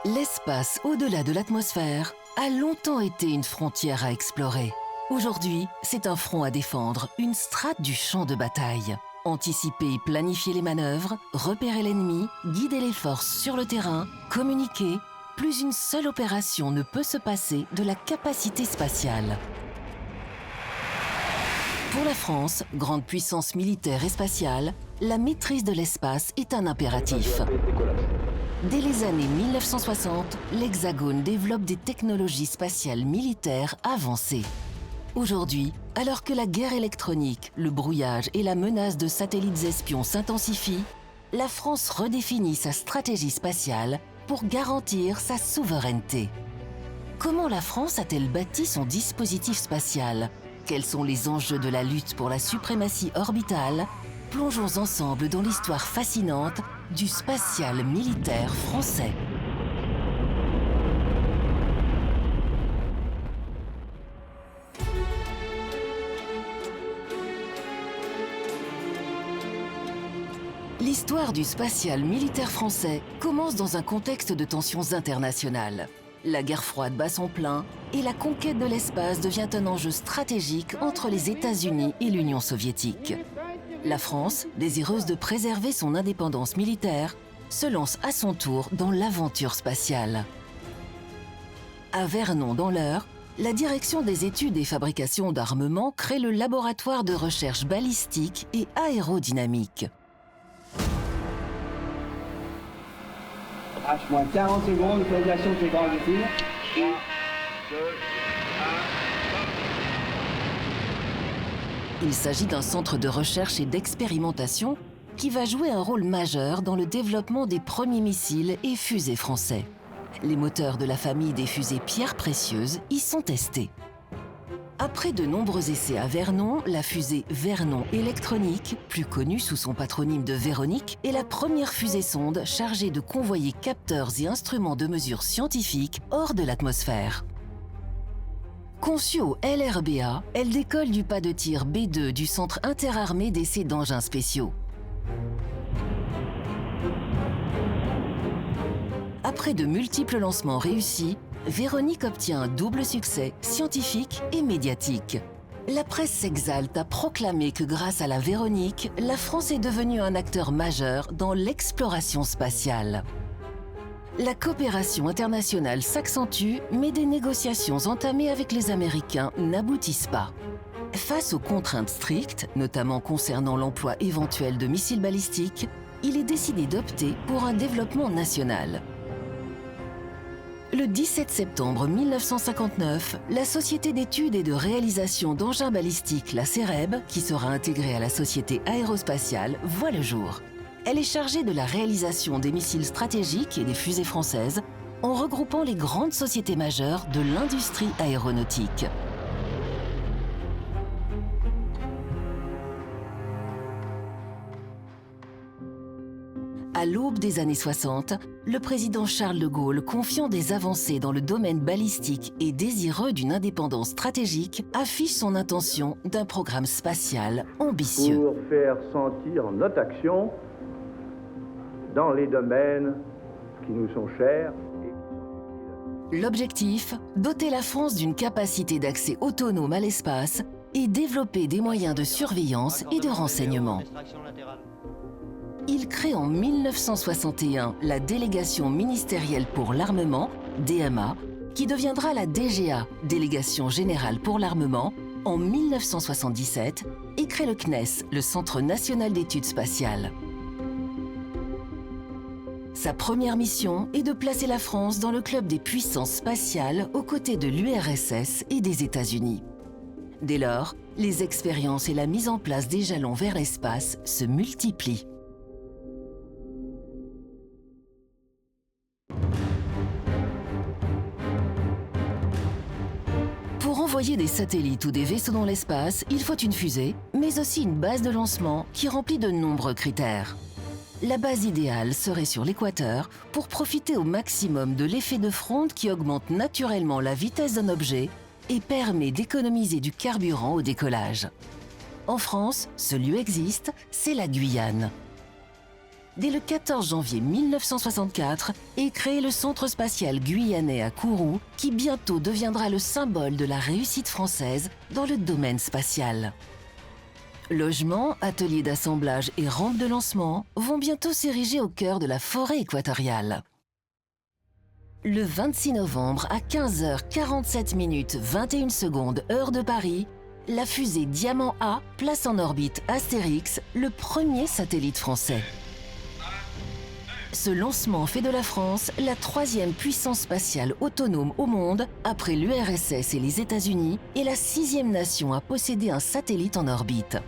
L'espace au-delà de l'atmosphère a longtemps été une frontière à explorer. Aujourd'hui, c'est un front à défendre, une strate du champ de bataille. Anticiper et planifier les manœuvres, repérer l'ennemi, guider les forces sur le terrain, communiquer, plus une seule opération ne peut se passer de la capacité spatiale. Pour la France, grande puissance militaire et spatiale, la maîtrise de l'espace est un impératif. Dès les années 1960, l'Hexagone développe des technologies spatiales militaires avancées. Aujourd'hui, alors que la guerre électronique, le brouillage et la menace de satellites espions s'intensifient, la France redéfinit sa stratégie spatiale pour garantir sa souveraineté. Comment la France a-t-elle bâti son dispositif spatial? Quels sont les enjeux de la lutte pour la suprématie orbitale? Plongeons ensemble dans l'histoire fascinante du spatial militaire français. L'histoire du spatial militaire français commence dans un contexte de tensions internationales. La guerre froide bat son plein et la conquête de l'espace devient un enjeu stratégique entre les États-Unis et l'Union soviétique. La France, désireuse de préserver son indépendance militaire, se lance à son tour dans l'aventure spatiale. À Vernon, dans l'Eure, la direction des études et fabrications d'armement crée le laboratoire de recherche balistique et aérodynamique. H-40 secondes, localisation de ces grands véhicules. 3, 2, 1. Il s'agit d'un centre de recherche et d'expérimentation qui va jouer un rôle majeur dans le développement des premiers missiles et fusées français. Les moteurs de la famille des fusées pierres précieuses y sont testés. Après de nombreux essais à Vernon, la fusée Vernon électronique, plus connue sous son patronyme de Véronique, est la première fusée-sonde chargée de convoyer capteurs et instruments de mesure scientifiques hors de l'atmosphère. Conçue au LRBA, elle décolle du pas de tir B2 du Centre interarmé d'essais d'engins spéciaux. Après de multiples lancements réussis, Véronique obtient un double succès scientifique et médiatique. La presse s'exalte à proclamer que grâce à la Véronique, la France est devenue un acteur majeur dans l'exploration spatiale. La coopération internationale s'accentue, mais des négociations entamées avec les Américains n'aboutissent pas. Face aux contraintes strictes, notamment concernant l'emploi éventuel de missiles balistiques, il est décidé d'opter pour un développement national. Le 17 septembre 1959, la société d'études et de réalisation d'engins balistiques, la CEREB, qui sera intégrée à la société aérospatiale, voit le jour. Elle est chargée de la réalisation des missiles stratégiques et des fusées françaises en regroupant les grandes sociétés majeures de l'industrie aéronautique. À l'aube des années 60, le président Charles de Gaulle, confiant des avancées dans le domaine balistique et désireux d'une indépendance stratégique, affiche son intention d'un programme spatial ambitieux. Pour faire sentir notre action dans les domaines qui nous sont chers. L'objectif, doter la France d'une capacité d'accès autonome à l'espace et développer des moyens de surveillance et de renseignement. Il crée en 1961 la Délégation ministérielle pour l'armement, DMA, qui deviendra la DGA, Délégation générale pour l'armement, en 1977, et crée le CNES, le Centre national d'études spatiales. Sa première mission est de placer la France dans le club des puissances spatiales aux côtés de l'URSS et des États-Unis. Dès lors, les expériences et la mise en place des jalons vers l'espace se multiplient. Pour envoyer des satellites ou des vaisseaux dans l'espace, il faut une fusée, mais aussi une base de lancement qui remplit de nombreux critères. La base idéale serait sur l'équateur pour profiter au maximum de l'effet de fronde qui augmente naturellement la vitesse d'un objet et permet d'économiser du carburant au décollage. En France, ce lieu existe, c'est la Guyane. dès le 14 janvier 1964 est créé le Centre spatial guyanais à Kourou, qui bientôt deviendra le symbole de la réussite française dans le domaine spatial. Logements, ateliers d'assemblage et rampes de lancement vont bientôt s'ériger au cœur de la forêt équatoriale. Le 26 novembre à 15h47 21 secondes heure de Paris, la fusée Diamant A place en orbite Astérix, le premier satellite français. Ce lancement fait de la France la troisième puissance spatiale autonome au monde, après l'URSS et les États-Unis, et la sixième nation à posséder un satellite en orbite.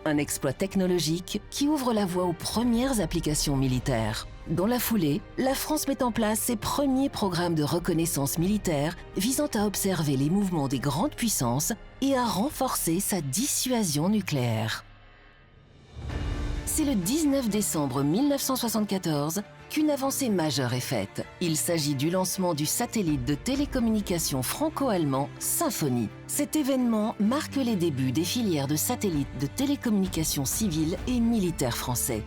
Un exploit technologique qui ouvre la voie aux premières applications militaires. Dans la foulée, la France met en place ses premiers programmes de reconnaissance militaire visant à observer les mouvements des grandes puissances et à renforcer sa dissuasion nucléaire. C'est le 19 décembre 1974 qu'une avancée majeure est faite. Il s'agit du lancement du satellite de télécommunication franco-allemand Symphonie. Cet événement marque les débuts des filières de satellites de télécommunication civile et militaire français.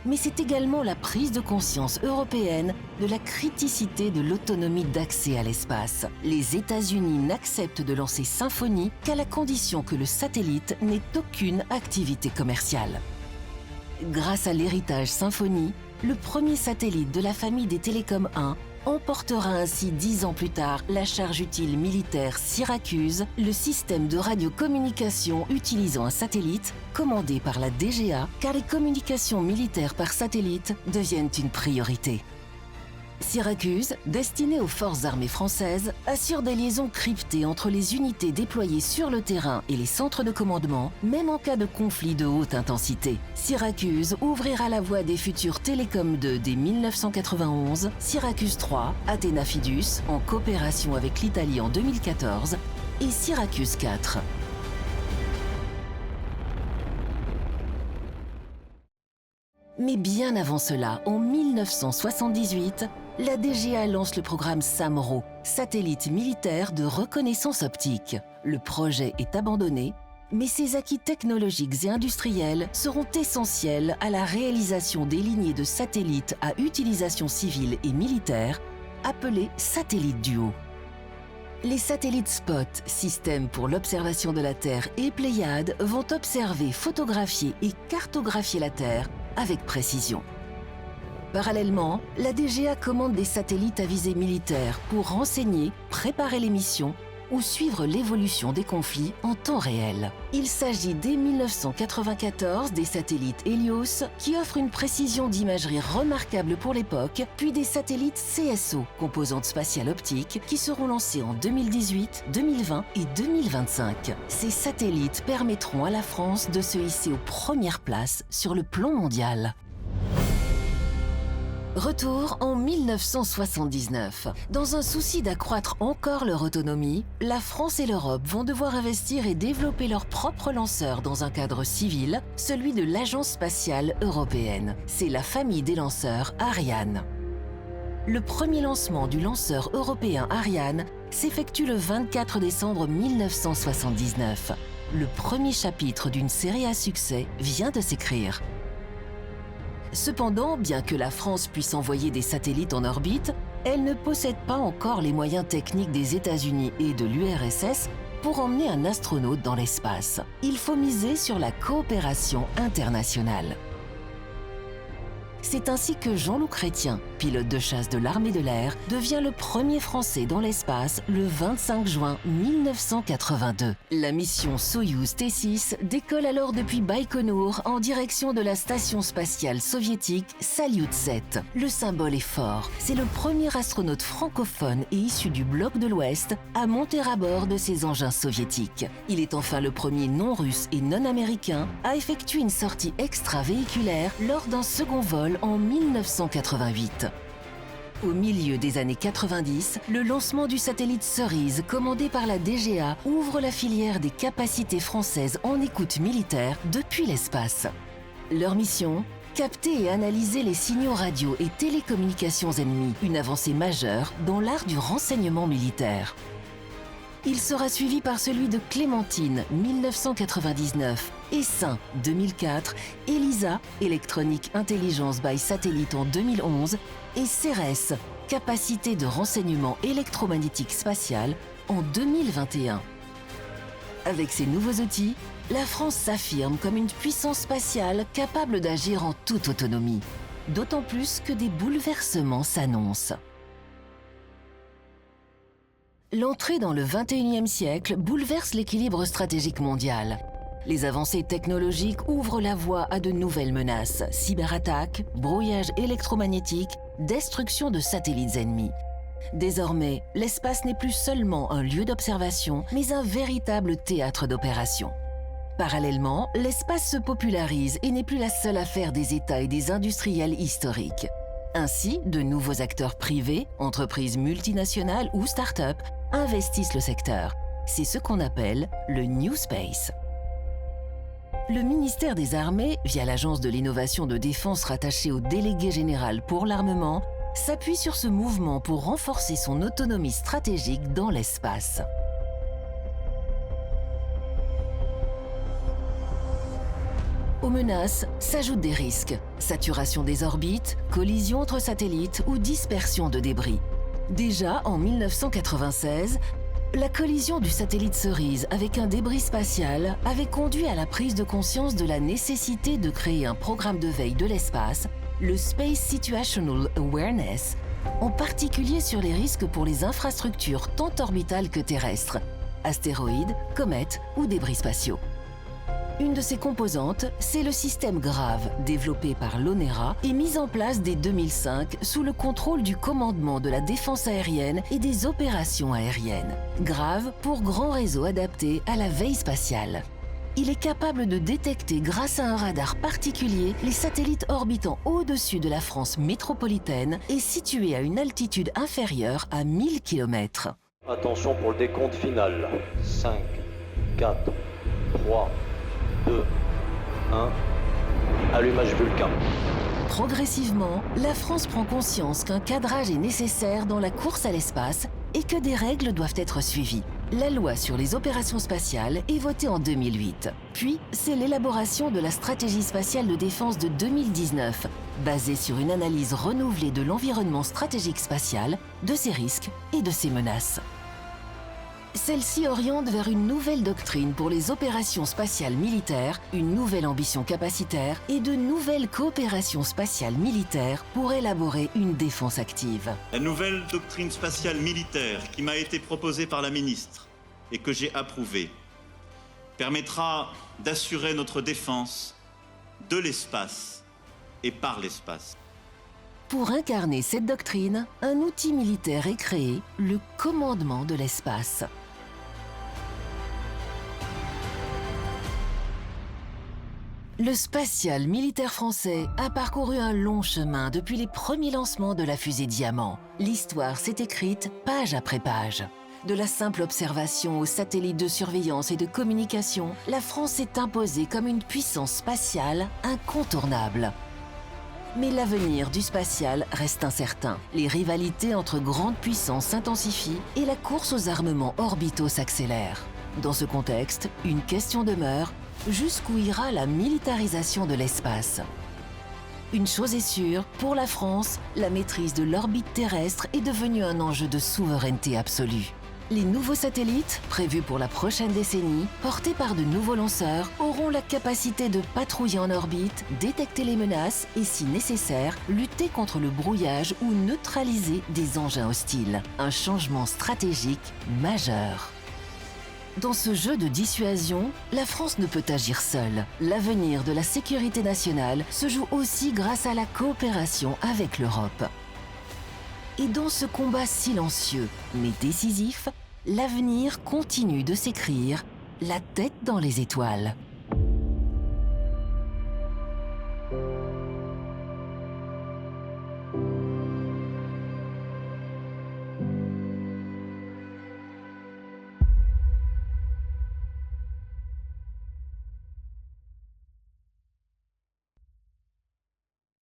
Mais c'est également la prise de conscience européenne de la criticité de l'autonomie d'accès à l'espace. Les États-Unis n'acceptent de lancer Symphonie qu'à la condition que le satellite n'ait aucune activité commerciale. Grâce à l'héritage Symphonie, le premier satellite de la famille des Télécom 1 emportera ainsi 10 ans plus tard la charge utile militaire Syracuse, le système de radiocommunication utilisant un satellite commandé par la DGA, car les communications militaires par satellite deviennent une priorité. Syracuse, destiné aux forces armées françaises, assure des liaisons cryptées entre les unités déployées sur le terrain et les centres de commandement, même en cas de conflit de haute intensité. Syracuse ouvrira la voie des futurs Télécom 2 dès 1991, Syracuse 3, Athena Fidus, en coopération avec l'Italie en 2014, et Syracuse 4. Mais bien avant cela, en 1978, la DGA lance le programme SAMRO, satellite militaire de reconnaissance optique. Le projet est abandonné, mais ses acquis technologiques et industriels seront essentiels à la réalisation des lignées de satellites à utilisation civile et militaire, appelées satellites duo. Les satellites SPOT, système pour l'observation de la Terre, et Pléiades vont observer, photographier et cartographier la Terre avec précision. Parallèlement, la DGA commande des satellites à visée militaire pour renseigner, préparer les missions ou suivre l'évolution des conflits en temps réel. Il s'agit dès 1994 des satellites Helios qui offrent une précision d'imagerie remarquable pour l'époque, puis des satellites CSO, composantes spatiales optiques, qui seront lancés en 2018, 2020 et 2025. Ces satellites permettront à la France de se hisser aux premières places sur le plan mondial. Retour en 1979. Dans un souci d'accroître encore leur autonomie, la France et l'Europe vont devoir investir et développer leurs propres lanceurs dans un cadre civil, celui de l'Agence spatiale européenne. C'est la famille des lanceurs Ariane. Le premier lancement du lanceur européen Ariane s'effectue le 24 décembre 1979. Le premier chapitre d'une série à succès vient de s'écrire. Cependant, bien que la France puisse envoyer des satellites en orbite, elle ne possède pas encore les moyens techniques des États-Unis et de l'URSS pour emmener un astronaute dans l'espace. Il faut miser sur la coopération internationale. C'est ainsi que Jean-Loup Chrétien, pilote de chasse de l'armée de l'air, devient le premier Français dans l'espace le 25 juin 1982. La mission Soyouz T6 décolle alors depuis Baïkonour en direction de la station spatiale soviétique Salyut 7. Le symbole est fort. C'est le premier astronaute francophone et issu du bloc de l'Ouest à monter à bord de ces engins soviétiques. Il est enfin le premier non-russe et non-américain à effectuer une sortie extravéhiculaire lors d'un second vol en 1988. Au milieu des années 90, le lancement du satellite Cerise, commandé par la DGA, ouvre la filière des capacités françaises en écoute militaire depuis l'espace. Leur mission ? Capter et analyser les signaux radio et télécommunications ennemis, une avancée majeure dans l'art du renseignement militaire. Il sera suivi par celui de Clémentine, 1999, Essaim 2004, ELISA, Electronic Intelligence by Satellite en 2011 et CERES, Capacité de renseignement électromagnétique spatial en 2021. Avec ces nouveaux outils, la France s'affirme comme une puissance spatiale capable d'agir en toute autonomie, d'autant plus que des bouleversements s'annoncent. L'entrée dans le XXIe siècle bouleverse l'équilibre stratégique mondial. Les avancées technologiques ouvrent la voie à de nouvelles menaces, cyberattaques, brouillage électromagnétique, destruction de satellites ennemis. Désormais, l'espace n'est plus seulement un lieu d'observation, mais un véritable théâtre d'opération. Parallèlement, l'espace se popularise et n'est plus la seule affaire des États et des industriels historiques. Ainsi, de nouveaux acteurs privés, entreprises multinationales ou start-up investissent le secteur. C'est ce qu'on appelle le New Space. Le ministère des Armées, via l'Agence de l'innovation de défense rattachée au délégué général pour l'armement, s'appuie sur ce mouvement pour renforcer son autonomie stratégique dans l'espace. Aux menaces s'ajoutent des risques, saturation des orbites, collision entre satellites ou dispersion de débris. Déjà en 1996, la collision du satellite Cerise avec un débris spatial avait conduit à la prise de conscience de la nécessité de créer un programme de veille de l'espace, le Space Situational Awareness, en particulier sur les risques pour les infrastructures tant orbitales que terrestres, astéroïdes, comètes ou débris spatiaux. Une de ses composantes, c'est le système GRAVE, développé par l'ONERA et mis en place dès 2005 sous le contrôle du commandement de la défense aérienne et des opérations aériennes. GRAVE pour Grand Réseau Adapté à la Veille Spatiale. Il est capable de détecter grâce à un radar particulier les satellites orbitant au-dessus de la France métropolitaine et situés à une altitude inférieure à 1000 km. Attention pour le décompte final. 5, 4, 3, 2, 1, allumage Vulcain. Progressivement, la France prend conscience qu'un cadrage est nécessaire dans la course à l'espace et que des règles doivent être suivies. La loi sur les opérations spatiales est votée en 2008. Puis, c'est l'élaboration de la stratégie spatiale de défense de 2019, basée sur une analyse renouvelée de l'environnement stratégique spatial, de ses risques et de ses menaces. Celle-ci oriente vers une nouvelle doctrine pour les opérations spatiales militaires, une nouvelle ambition capacitaire et de nouvelles coopérations spatiales militaires pour élaborer une défense active. La nouvelle doctrine spatiale militaire qui m'a été proposée par la ministre et que j'ai approuvée permettra d'assurer notre défense de l'espace et par l'espace. Pour incarner cette doctrine, un outil militaire est créé, le commandement de l'espace. Le spatial militaire français a parcouru un long chemin depuis les premiers lancements de la fusée Diamant. L'histoire s'est écrite page après page. De la simple observation aux satellites de surveillance et de communication, la France s'est imposée comme une puissance spatiale incontournable. Mais l'avenir du spatial reste incertain. Les rivalités entre grandes puissances s'intensifient et la course aux armements orbitaux s'accélère. Dans ce contexte, une question demeure: jusqu'où ira la militarisation de l'espace? Une chose est sûre, pour la France, la maîtrise de l'orbite terrestre est devenue un enjeu de souveraineté absolue. Les nouveaux satellites, prévus pour la prochaine décennie, portés par de nouveaux lanceurs, auront la capacité de patrouiller en orbite, détecter les menaces et, si nécessaire, lutter contre le brouillage ou neutraliser des engins hostiles. Un changement stratégique majeur. Dans ce jeu de dissuasion, la France ne peut agir seule. L'avenir de la sécurité nationale se joue aussi grâce à la coopération avec l'Europe. Et dans ce combat silencieux, mais décisif, l'avenir continue de s'écrire, la tête dans les étoiles.